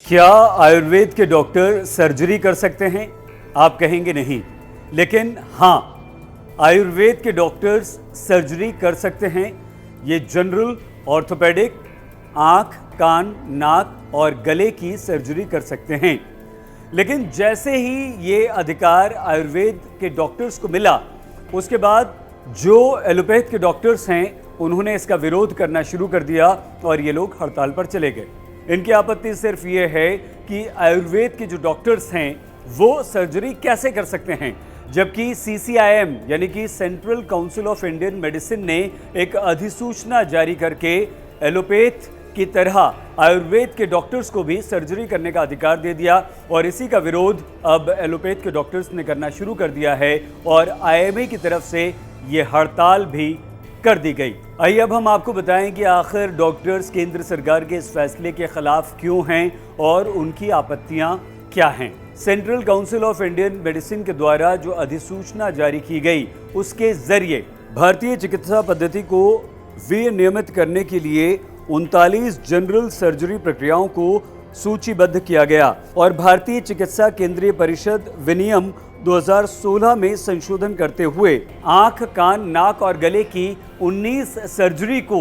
क्या आयुर्वेद के doctor surgery कर सकते हैं? आप कहेंगे नहीं, लेकिन हाँ, आयुर्वेद के डॉक्टर्स सर्जरी कर सकते हैं। ये जनरल, ऑर्थोपेडिक, आँख, कान, नाक और गले की सर्जरी कर सकते हैं। लेकिन जैसे ही ये अधिकार आयुर्वेद के डॉक्टर्स को मिला, उसके बाद जो एलोपैथ के डॉक्टर्स हैं उन्होंने इसका विरोध करना शुरू कर दिया और ये लोग हड़ताल पर चले गए। इनकी आपत्ति सिर्फ ये है कि आयुर्वेद के जो डॉक्टर्स हैं वो सर्जरी कैसे कर सकते हैं, जबकि CCIM यानी कि central council of Indian medicine ने एक अधिसूचना जारी करके एलोपैथ की तरह आयुर्वेद के डॉक्टर्स को भी सर्जरी करने का अधिकार दे दिया। और इसी का विरोध अब एलोपैथ के डॉक्टर्स ने करना शुरू कर दिया है और IMA की तरफ से ये हड़ताल भी कर दी गई। आइए अब हम आपको बताएं कि आखिर डॉक्टर्स केंद्र सरकार के इस फैसले के खिलाफ क्यों हैं और उनकी आपत्तियां क्या हैं। Central council of Indian medicine के द्वारा जो अधिसूचना जारी की गई, उसके जरिए भारतीय चिकित्सा पद्धति को विनियमित करने के लिए 39 जनरल सर्जरी प्रक्रियाओं को सूचीबद्ध किया गया और भारतीय चिकित्सा केंद्रीय परिषद विनियम 2016 में संशोधन करते हुए आंख, कान, नाक और गले की 19 सर्जरी को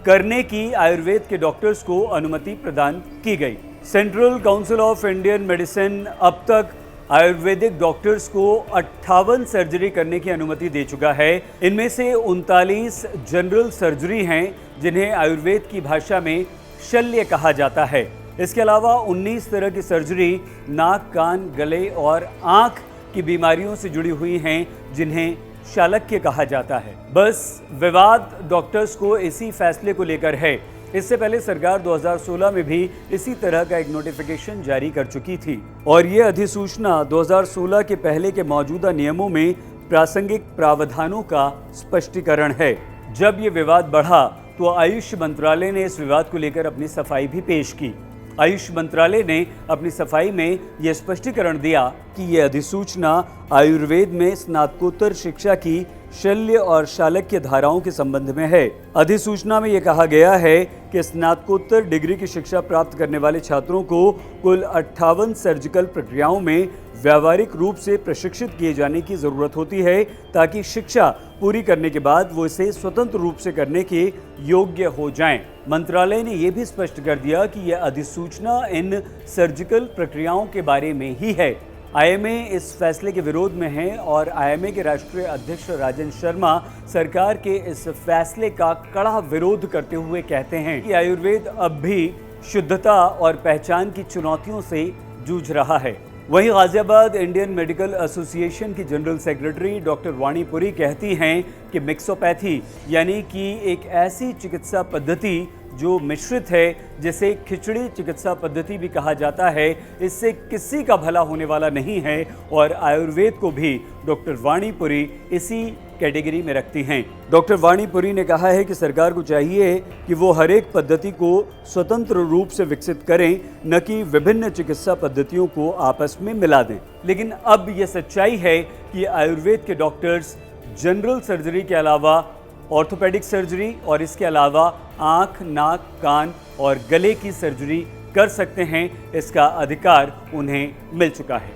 करने की आयुर्वेद के डॉक्टर्स को अनुमति प्रदान की गई। Central council of Indian medicine अब तक आयुर्वेदिक डॉक्टर्स को 58 सर्जरी करने की अनुमति दे चुका है। इनमें से 39 जनरल सर्जरी हैं जिन्हें आयुर्वेद की भाषा में शल्य कहा जाता है। इसके अलावा 19 तरह की सर्जरी नाक, कान, गले और आंख की बीमारियों से जुड़ी हुई हैं जिन्हें शालक्य कहा जाता है। बस विवाद डॉक्टर्स को इसी फैसले को लेकर है। इससे पहले सरकार 2016 में भी इसी तरह का एक नोटिफिकेशन जारी कर चुकी थी और ये अधिसूचना 2016 के पहले के मौजूदा नियमों में प्रासंगिक प्रावधानों का स्पष्टीकरण है। जब ये विवाद बढ़ा तो आयुष मंत्रालय ने इस विवाद को लेकर अपनी सफाई भी पेश की। आयुष मंत्रालय ने अपनी सफाई में यह स्पष्टीकरण दिया कि यह अधिसूचना आयुर्वेद में स्नातकोत्तर शिक्षा की शल्य और शालक्य धाराओं के संबंध में है। अधिसूचना में यह कहा गया है कि स्नातकोत्तर डिग्री की शिक्षा प्राप्त करने वाले छात्रों को कुल 58 सर्जिकल प्रक्रियाओं में व्यावहारिक रूप से प्रशिक्षित किए जाने की जरूरत होती है ताकि शिक्षा पूरी करने के बाद वो इसे स्वतंत्र रूप से करने के योग्य हो जाएं। मंत्रालय ने यह भी स्पष्ट कर दिया कि यह अधिसूचना इन सर्जिकल प्रक्रियाओं के बारे में ही है। IMA इस फैसले के विरोध में है और IMA के राष्ट्रीय अध्यक्ष राजन शर्मा सरकार के इस फैसले का कड़ा विरोध करते हुए कहते हैं कि आयुर्वेद अब भी शुद्धता और पहचान की चुनौतियों से जूझ रहा है। वहीं गाजियाबाद इंडियन मेडिकल एसोसिएशन की जनरल सेक्रेटरी डॉक्टर वाणी पुरी कहती हैं कि मिक्सोपैथी यानी कि एक ऐसी चिकित्सा पद्धति जो मिश्रित है, जिसे खिचड़ी चिकित्सा पद्धति भी कहा जाता है, इससे किसी का भला होने वाला नहीं है और आयुर्वेद को भी डॉक्टर वाणी पुरी इसी कैटेगरी में रखती हैं। डॉक्टर वाणी पुरी ने कहा है कि सरकार को चाहिए कि वो हर एक पद्धति को स्वतंत्र रूप से विकसित करें, न कि विभिन्न चिकित्सा पद्धतियों को आपस में मिला दें। लेकिन अब ये सच्चाई है कि आयुर्वेद के डॉक्टर्स जनरल सर्जरी के अलावा ऑर्थोपेडिक सर्जरी और इसके अलावा आँख, नाक, कान और गले की सर्जरी कर सकते हैं। इसका अधिकार उन्हें मिल चुका है।